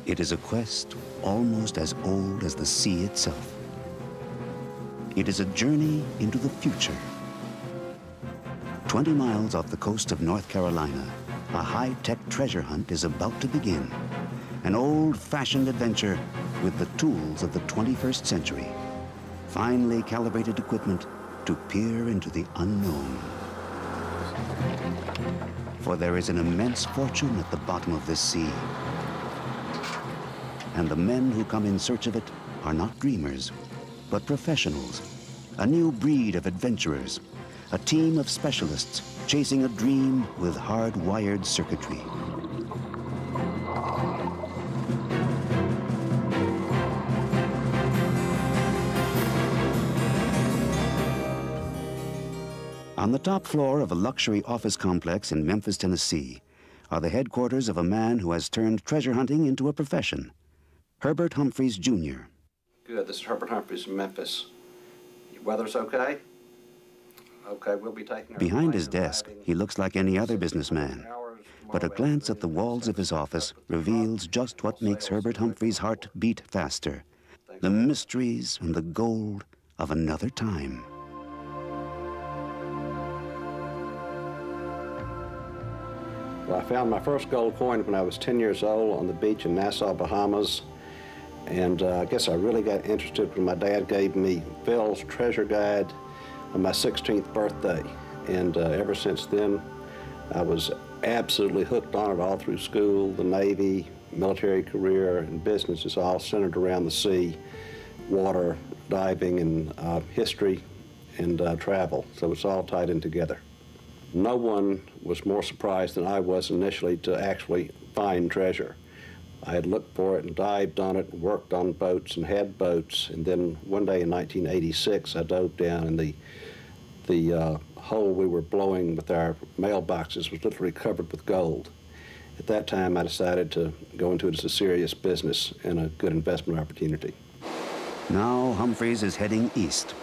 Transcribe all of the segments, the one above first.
It is a quest almost as old as the sea itself. It is a journey into the future. 20 miles off the coast of North Carolina, a high-tech treasure hunt is about to begin. An old-fashioned adventure with the tools of the 21st century. Finely calibrated equipment to peer into the unknown. For there is an immense fortune at the bottom of this sea. And the men who come in search of it are not dreamers, but professionals, a new breed of adventurers, a team of specialists chasing a dream with hard-wired circuitry. On the top floor of a luxury office complex in Memphis, Tennessee, are the headquarters of a man who has turned treasure hunting into a profession, Herbert Humphreys, Jr. Good, this is Herbert Humphreys from Memphis. Weather's okay? Okay, we'll be taking... Behind his desk, he looks like any other businessman, but a glance at the walls of his office reveals just what makes Herbert Humphreys' heart beat faster, the mysteries and the gold of another time. Well, I found my first gold coin when I was 10 years old on the beach in Nassau, Bahamas. And I guess I really got interested when my dad gave me Phil's Treasure Guide on my 16th birthday. And ever since then, I was absolutely hooked on it all through school, the Navy, military career, and business is all centered around the sea, water, diving, and history, and travel. So it's all tied in together. No one was more surprised than I was initially to actually find treasure. I had looked for it and dived on it, and worked on boats and had boats, and then one day in 1986 I dove down and the hole we were blowing with our mailboxes was literally covered with gold. At that time I decided to go into it as a serious business and a good investment opportunity. Now Humphreys is heading east.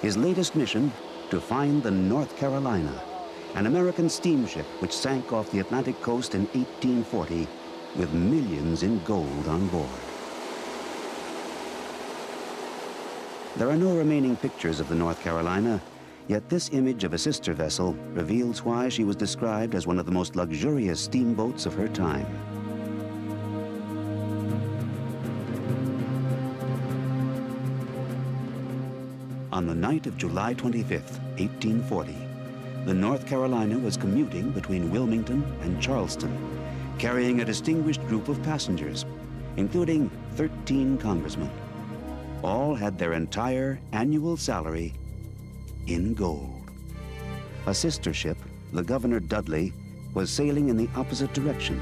His latest mission, to find the North Carolina, an American steamship which sank off the Atlantic coast in 1840 with millions in gold on board. There are no remaining pictures of the North Carolina, yet this image of a sister vessel reveals why she was described as one of the most luxurious steamboats of her time. On the night of July 25th, 1840, the North Carolina was commuting between Wilmington and Charleston, carrying a distinguished group of passengers, including 13 congressmen. All had their entire annual salary in gold. A sister ship, the Governor Dudley, was sailing in the opposite direction.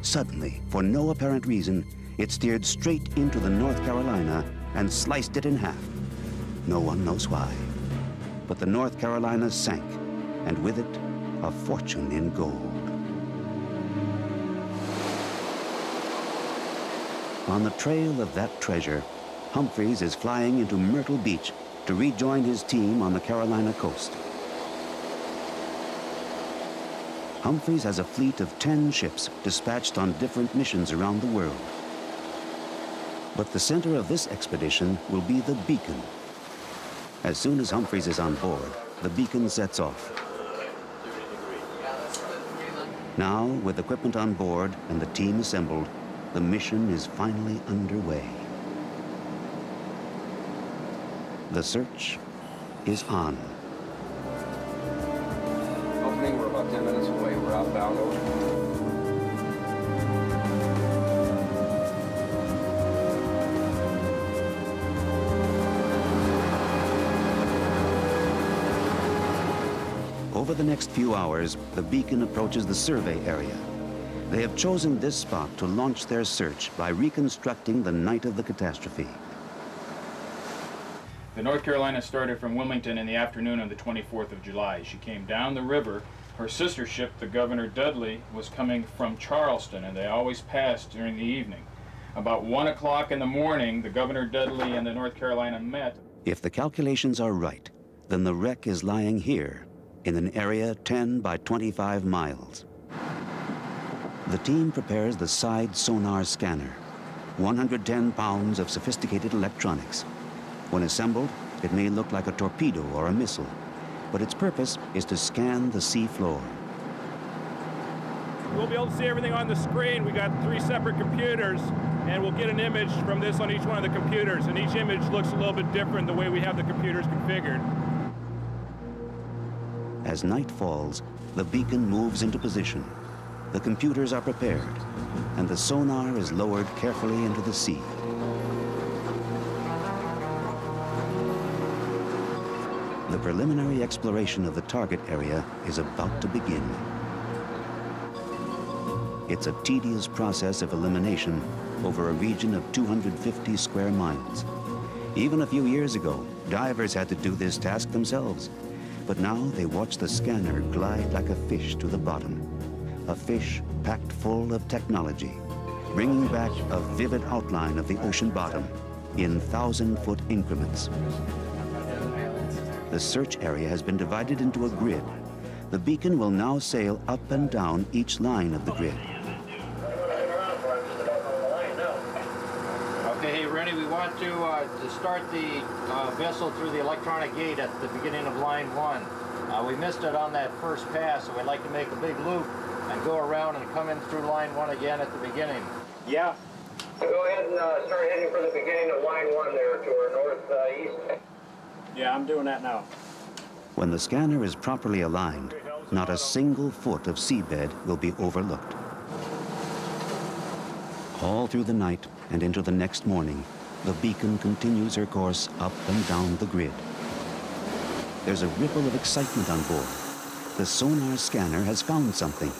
Suddenly, for no apparent reason, it steered straight into the North Carolina and sliced it in half. No one knows why. But the North Carolina sank, and with it, a fortune in gold. On the trail of that treasure, Humphreys is flying into Myrtle Beach to rejoin his team on the Carolina coast. Humphreys has a fleet of 10 ships dispatched on different missions around the world. But the center of this expedition will be the Beacon. As soon as Humphreys is on board, the Beacon sets off. Now, with equipment on board and the team assembled, the mission is finally underway. The search is on. Opening, we're about 10 minutes away. We're outbound over. Over the next few hours, the Beacon approaches the survey area. They have chosen this spot to launch their search by reconstructing the night of the catastrophe. The North Carolina started from Wilmington in the afternoon of the 24th of July. She came down the river. Her sister ship, the Governor Dudley, was coming from Charleston, and they always passed during the evening. About 1 o'clock in the morning, the Governor Dudley and the North Carolina met. If the calculations are right, then the wreck is lying here, in an area 10 by 25 miles. The team prepares the side sonar scanner, 110 pounds of sophisticated electronics. When assembled, it may look like a torpedo or a missile, but its purpose is to scan the sea floor. We'll be able to see everything on the screen. We got 3 separate computers, and we'll get an image from this on each one of the computers, and each image looks a little bit different the way we have the computers configured. As night falls, the beacon moves into position. The computers are prepared, and the sonar is lowered carefully into the sea. The preliminary exploration of the target area is about to begin. It's a tedious process of elimination over a region of 250 square miles. Even a few years ago, divers had to do this task themselves. But now they watch the scanner glide like a fish to the bottom. A fish packed full of technology, bringing back a vivid outline of the ocean bottom in 1,000-foot increments. The search area has been divided into a grid. The beacon will now sail up and down each line of the grid. Okay, hey, Rennie, we want to start the vessel through the electronic gate at the beginning of line 1. We missed it on that first pass, so we'd like to make a big loop and go around and come in through line 1 again at the beginning. Yeah. So go ahead and start heading for the beginning of line 1 there to our northeast. Yeah, I'm doing that now. When the scanner is properly aligned, not a single foot of seabed will be overlooked. All through the night and into the next morning, the beacon continues her course up and down the grid. There's a ripple of excitement on board. The sonar scanner has found something,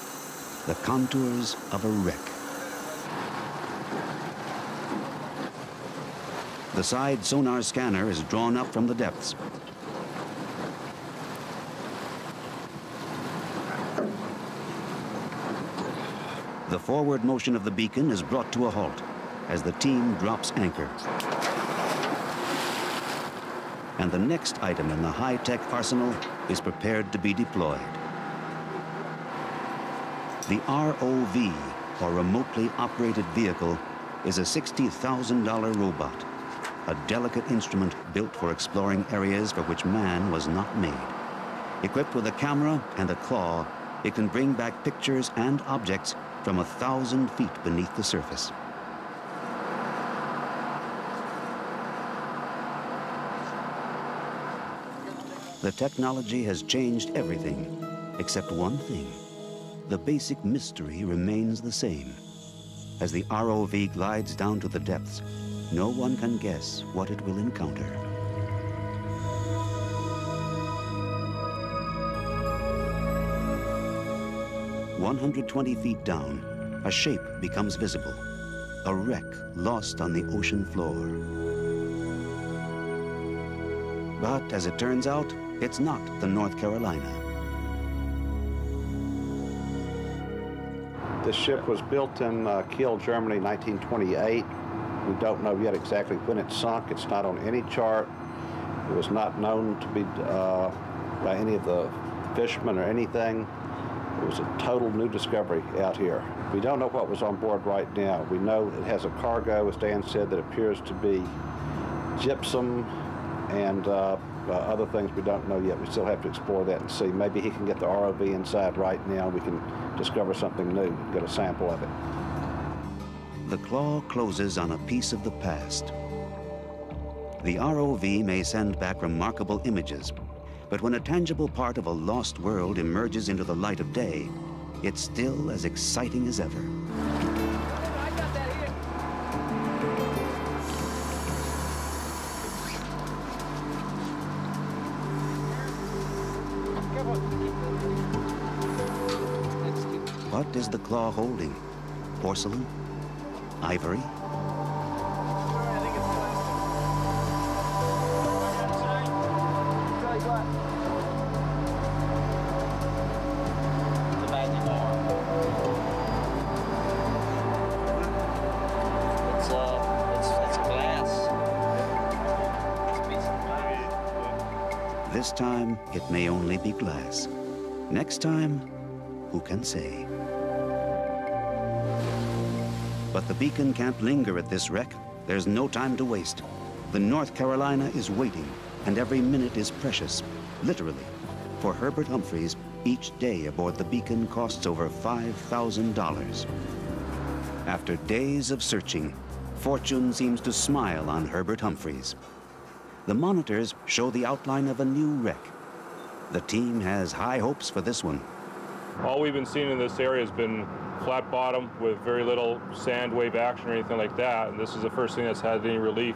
the contours of a wreck. The side sonar scanner is drawn up from the depths. The forward motion of the beacon is brought to a halt as the team drops anchor. And the next item in the high-tech arsenal is prepared to be deployed. The ROV, or Remotely Operated Vehicle, is a $60,000 robot, a delicate instrument built for exploring areas for which man was not made. Equipped with a camera and a claw, it can bring back pictures and objects from 1,000 feet beneath the surface. The technology has changed everything, except one thing. The basic mystery remains the same. As the ROV glides down to the depths, no one can guess what it will encounter. "120 feet down, a shape becomes visible, a wreck lost on the ocean floor. But as it turns out, it's not the North Carolina. This ship was built in Kiel, Germany, 1928. We don't know yet exactly when it sunk. It's not on any chart. It was not known to be by any of the fishermen or anything. It was a total new discovery out here. We don't know what was on board right now. We know it has a cargo, as Dan said, that appears to be gypsum and other things we don't know yet. We still have to explore that and see. Maybe he can get the ROV inside right now. We can discover something new, get a sample of it. The claw closes on a piece of the past. The ROV may send back remarkable images, but when a tangible part of a lost world emerges into the light of day, it's still as exciting as ever. What is the claw holding? Porcelain? Ivory? This time, it may only be glass. Next time, who can say? But the Beacon can't linger at this wreck. There's no time to waste. The North Carolina is waiting, and every minute is precious, literally. For Herbert Humphreys, each day aboard the Beacon costs over $5,000. After days of searching, fortune seems to smile on Herbert Humphreys. The monitors show the outline of a new wreck. The team has high hopes for this one. All we've been seeing in this area has been flat bottom with very little sand wave action or anything like that. And this is the first thing that's had any relief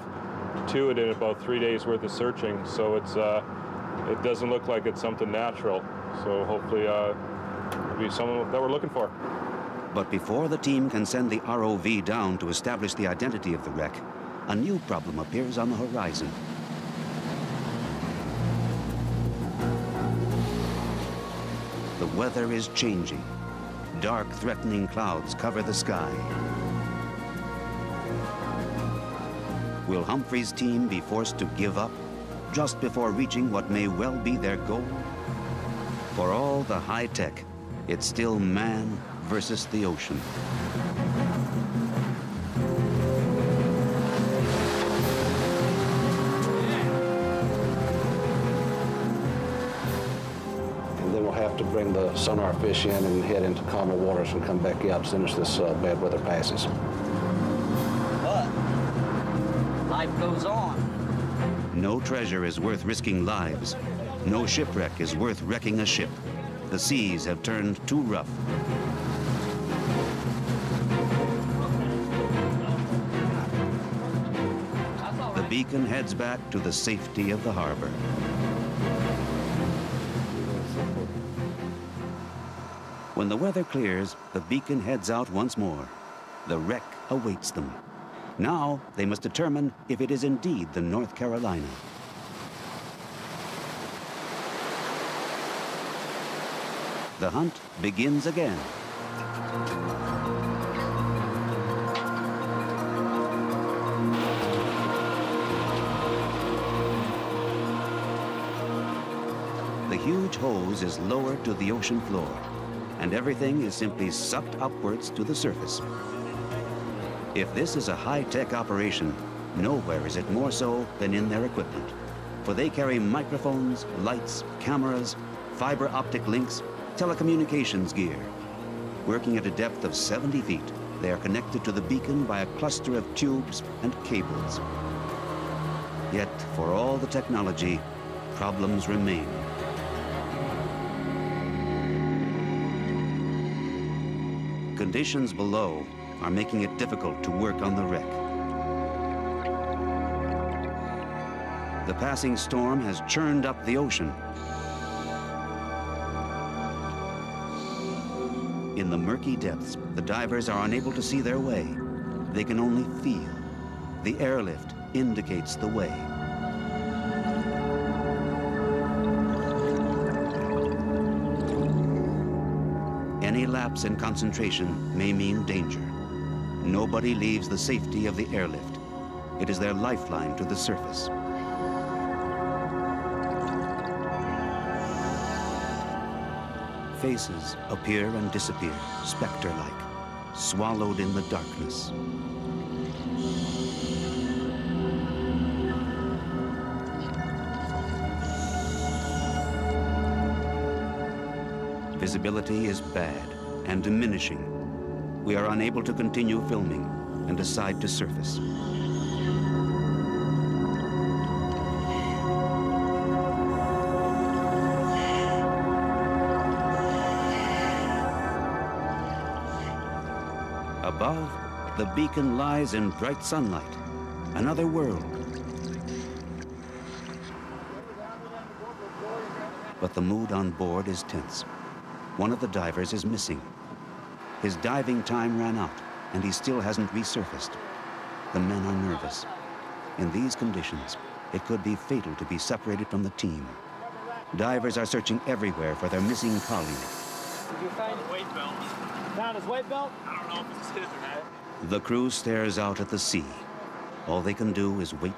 to it in about 3 days worth of searching. So it doesn't look like it's something natural. So hopefully it'll be something that we're looking for. But before the team can send the ROV down to establish the identity of the wreck, a new problem appears on the horizon. The weather is changing. Dark, threatening clouds cover the sky. Will Humphreys' team be forced to give up just before reaching what may well be their goal? For all the high tech, it's still man versus the ocean. To bring the sonar fish in and head into calmer waters and come back out as soon as this bad weather passes. But life goes on. No treasure is worth risking lives. No shipwreck is worth wrecking a ship. The seas have turned too rough. The Beacon heads back to the safety of the harbor. When the weather clears, the Beacon heads out once more. The wreck awaits them. Now they must determine if it is indeed the North Carolina. The hunt begins again. The huge hose is lowered to the ocean floor, and everything is simply sucked upwards to the surface. If this is a high-tech operation, nowhere is it more so than in their equipment, for they carry microphones, lights, cameras, fiber optic links, telecommunications gear. Working at a depth of 70 feet, they are connected to the Beacon by a cluster of tubes and cables. Yet, for all the technology, problems remain. Conditions below are making it difficult to work on the wreck. The passing storm has churned up the ocean. In the murky depths, the divers are unable to see their way. They can only feel. The airlift indicates the way. Any lapse in concentration may mean danger. Nobody leaves the safety of the airlift. It is their lifeline to the surface. Faces appear and disappear, specter-like, swallowed in the darkness. Visibility is bad and diminishing. We are unable to continue filming and decide to surface. Above, the Beacon lies in bright sunlight, another world. But the mood on board is tense. One of the divers is missing. His diving time ran out, and he still hasn't resurfaced. The men are nervous. In these conditions, it could be fatal to be separated from the team. Divers are searching everywhere for their missing colleague. Did you find his weight belt? Found his weight belt? I don't know if it's his or not. The crew stares out at the sea. All they can do is wait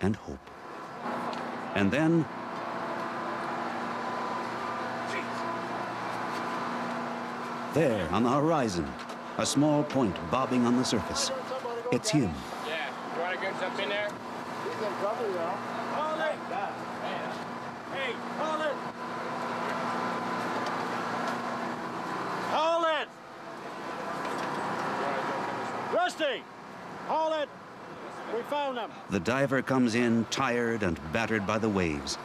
and hope. And then, there on the horizon, A small point bobbing on the surface. It's him. Yeah. You want to get something in there? He's in trouble, you know. Hold it! Hey, hold it! Hold it! Rusty! Hold it! We found him. The diver comes in tired and battered by the waves,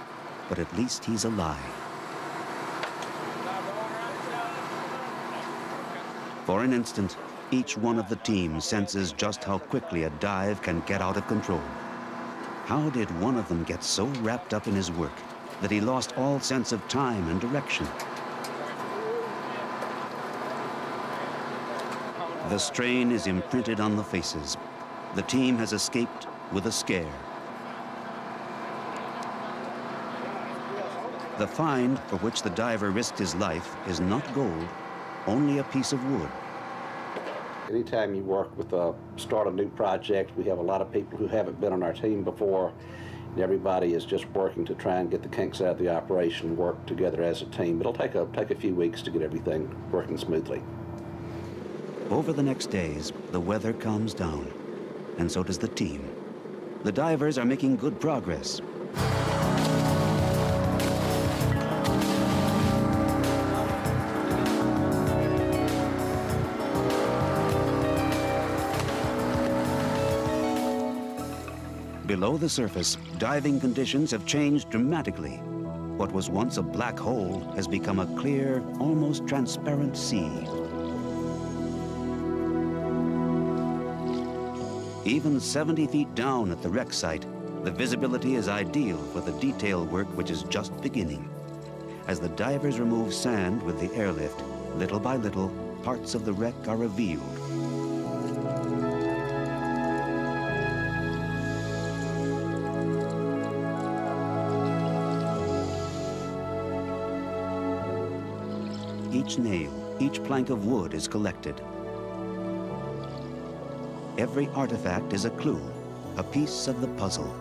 but at least he's alive. For an instant, each one of the team senses just how quickly a dive can get out of control. How did one of them get so wrapped up in his work that he lost all sense of time and direction? The strain is imprinted on the faces. The team has escaped with a scare. The find for which the diver risked his life is not gold, only a piece of wood. Anytime you work with start a new project, we have a lot of people who haven't been on our team before, and everybody is just working to try and get the kinks out of the operation, work together as a team. It'll take a few weeks to get everything working smoothly. Over the next days, the weather calms down, and so does the team. The divers are making good progress. Below the surface, diving conditions have changed dramatically. What was once a black hole has become a clear, almost transparent sea. Even 70 feet down at the wreck site, the visibility is ideal for the detail work which is just beginning. As the divers remove sand with the airlift, little by little, parts of the wreck are revealed. Each nail, each plank of wood is collected. Every artifact is a clue, a piece of the puzzle.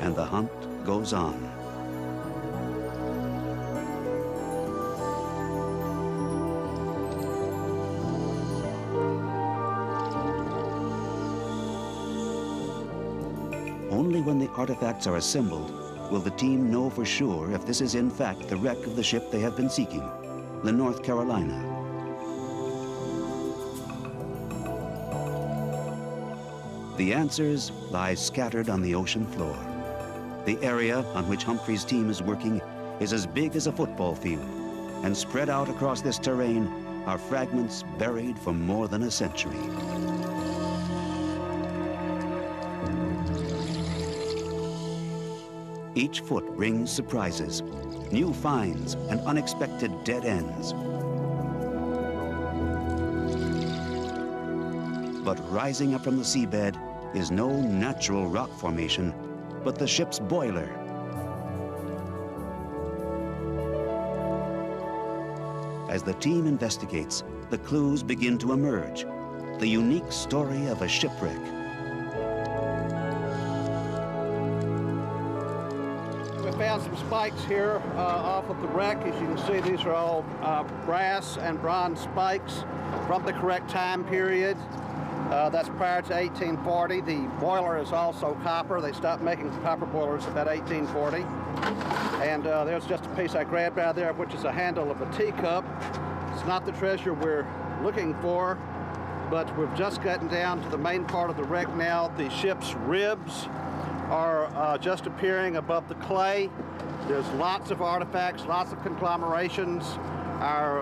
And the hunt goes on. Only when the artifacts are assembled will the team know for sure if this is in fact the wreck of the ship they have been seeking, the North Carolina. The answers lie scattered on the ocean floor. The area on which Humphrey's team is working is as big as a football field, and spread out across this terrain are fragments buried for more than a century. Each foot brings surprises, new finds, and unexpected dead ends. But rising up from the seabed is no natural rock formation, but the ship's boiler. As the team investigates, the clues begin to emerge. The unique story of a shipwreck. We found some spikes here off of the wreck. As you can see, these are all brass and bronze spikes from the correct time period. That's prior to 1840. The boiler is also copper. They stopped making copper boilers about 1840. And there's just a piece I grabbed out of there, which is a handle of a teacup. It's not the treasure we're looking for, but we've just gotten down to the main part of the wreck now. The ship's ribs are just appearing above the clay. There's lots of artifacts, lots of conglomerations. Our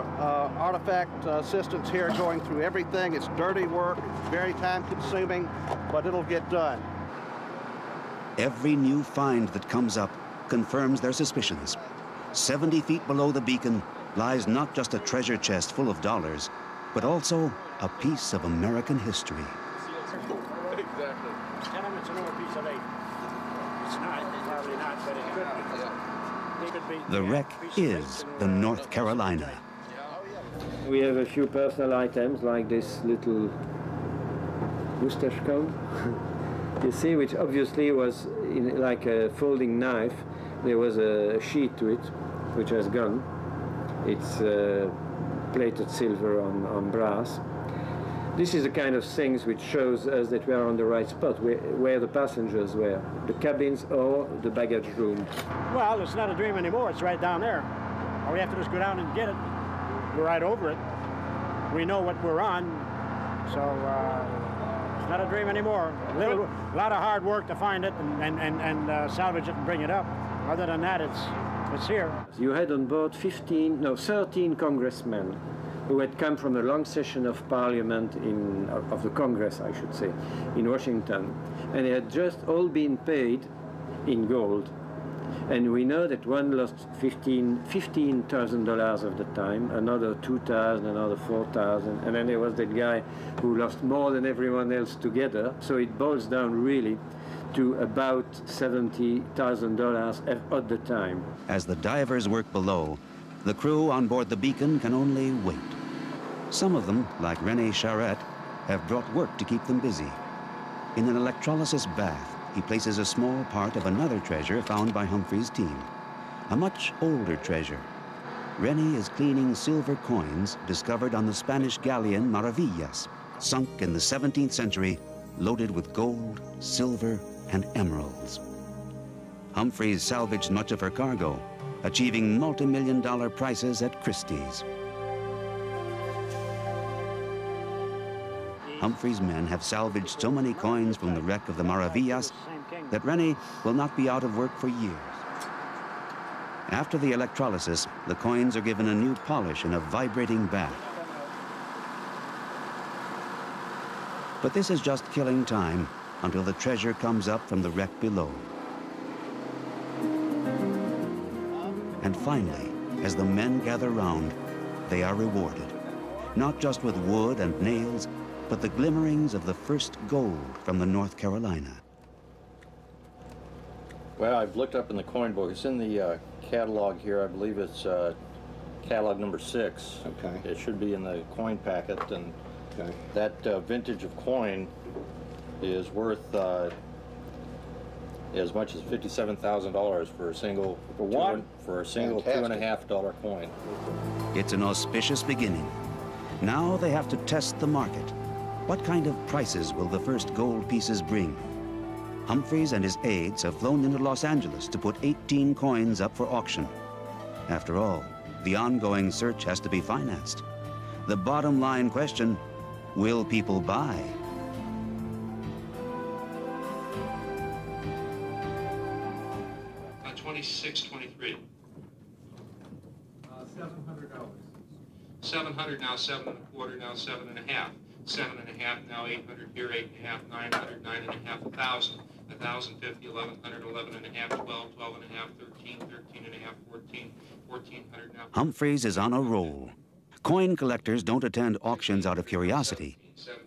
artifact assistants here are going through everything. It's dirty work, it's very time-consuming, but it'll get done. Every new find that comes up confirms their suspicions. 70 feet below the beacon lies not just a treasure chest full of dollars, but also a piece of American history. Exactly. Tell him it's an old piece of eight. It's not, it's probably not, but it could be. The wreck is the North Carolina. We have a few personal items like this little mustache comb, you see, which obviously was like a folding knife. There was a sheath to it, which has gone. It's plated silver on brass. This is the kind of things which shows us that we are on the right spot, where the passengers were, the cabins or the baggage room. Well, it's not a dream anymore. It's right down there. All we have to do is go down and get it. We're right over it. We know what we're on, so it's not a dream anymore. A lot of hard work to find it and salvage it and bring it up. Other than that, it's here. You had on board 13 congressmen who had come from a long session of Parliament of the Congress, I should say, in Washington, and they had just all been paid in gold. And we know that one lost $15,000 of the time, another $2,000, another $4,000, and then there was that guy who lost more than everyone else together. So it boils down really to about $70,000 at the time. As the divers work below, the crew on board the Beacon can only wait. Some of them, like René Charette, have brought work to keep them busy. In an electrolysis bath, he places a small part of another treasure found by Humphrey's team, a much older treasure. René is cleaning silver coins discovered on the Spanish galleon Maravillas, sunk in the 17th century, loaded with gold, silver, and emeralds. Humphreys salvaged much of her cargo, achieving multi-million-dollar prices at Christie's. Humphrey's men have salvaged so many coins from the wreck of the Maravillas that René will not be out of work for years. After the electrolysis, the coins are given a new polish in a vibrating bath. But this is just killing time until the treasure comes up from the wreck below. And finally, as the men gather round, they are rewarded, not just with wood and nails, but the glimmerings of the first gold from the North Carolina. Well, I've looked up in the coin book. It's in the catalog here. I believe it's catalog number 6. Okay. It should be in the coin packet, and Okay. that vintage of coin is worth as much as $57,000 for a single. For what? For a single Fantastic. $2.50 coin. It's an auspicious beginning. Now they have to test the market. What kind of prices will the first gold pieces bring? Humphreys and his aides have flown into Los Angeles to put 18 coins up for auction. After all, the ongoing search has to be financed. The bottom line question, will people buy? $26.23. $700. 700 now, 7.25 now, 7.5. 7.5 now, 800 here, 8.5, 900, 9.5, 1,000. 1,050, 1,100, 11.5, 12, 12.5, 13, 13.5, 14, 1,400 now. Humphreys is on a roll. Coin collectors don't attend auctions out of curiosity.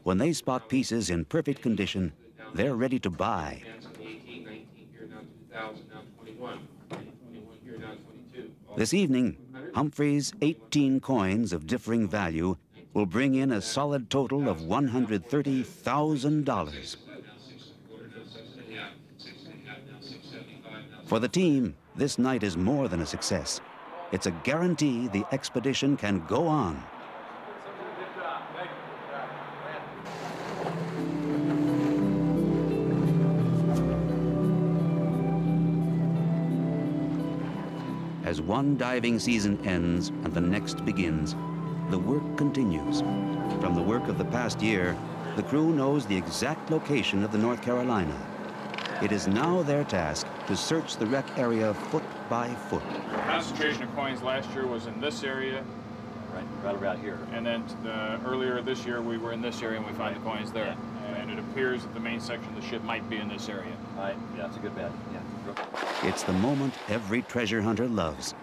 When they spot pieces in perfect condition, they're ready to buy. 18, 19 here, now 2,000, now 21. 21 here, now 22. This evening, Humphreys' 18 coins of differing value will bring in a solid total of $130,000. For the team, this night is more than a success. It's a guarantee the expedition can go on. As one diving season ends and the next begins, the work continues. From the work of the past year, the crew knows the exact location of the North Carolina. It is now their task to search the wreck area foot by foot. The concentration of coins last year was in this area. Right around here. And then earlier this year, we were in this area and we found the coins there. Yeah. And it appears that the main section of the ship might be in this area. Right. Yeah, that's a good bet. Yeah. It's the moment every treasure hunter loves,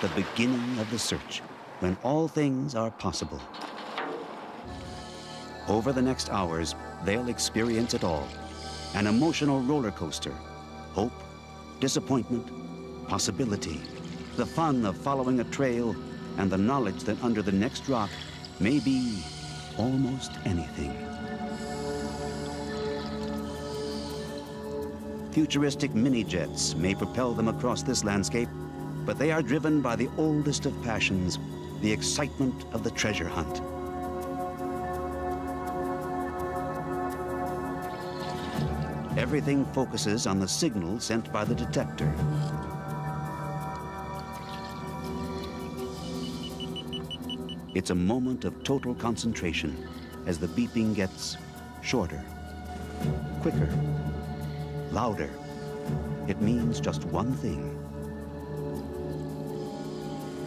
the beginning of the search, when all things are possible. Over the next hours, they'll experience it all. An emotional roller coaster, hope, disappointment, possibility, the fun of following a trail, and the knowledge that under the next rock may be almost anything. Futuristic mini-jets may propel them across this landscape, but they are driven by the oldest of passions, the excitement of the treasure hunt. Everything focuses on the signal sent by the detector. It's a moment of total concentration as the beeping gets shorter, quicker, louder. It means just one thing: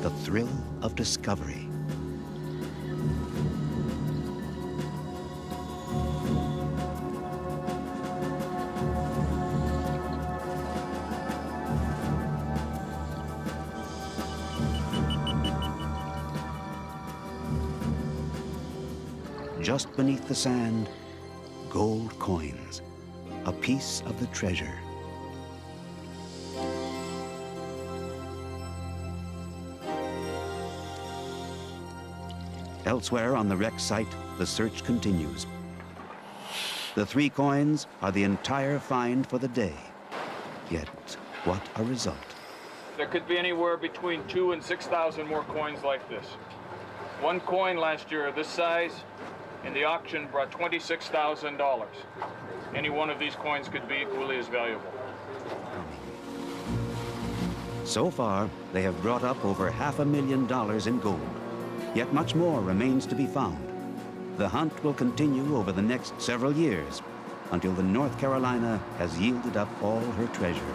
the thrill of discovery. Just beneath the sand, gold coins, a piece of the treasure. Elsewhere on the wreck site, the search continues. The 3 coins are the entire find for the day. Yet, what a result. There could be anywhere between 2,000 and 6,000 more coins like this. One coin last year of this size in the auction brought $26,000. Any one of these coins could be equally as valuable. So far, they have brought up over $500,000 in gold. Yet much more remains to be found. The hunt will continue over the next several years until the North Carolina has yielded up all her treasure.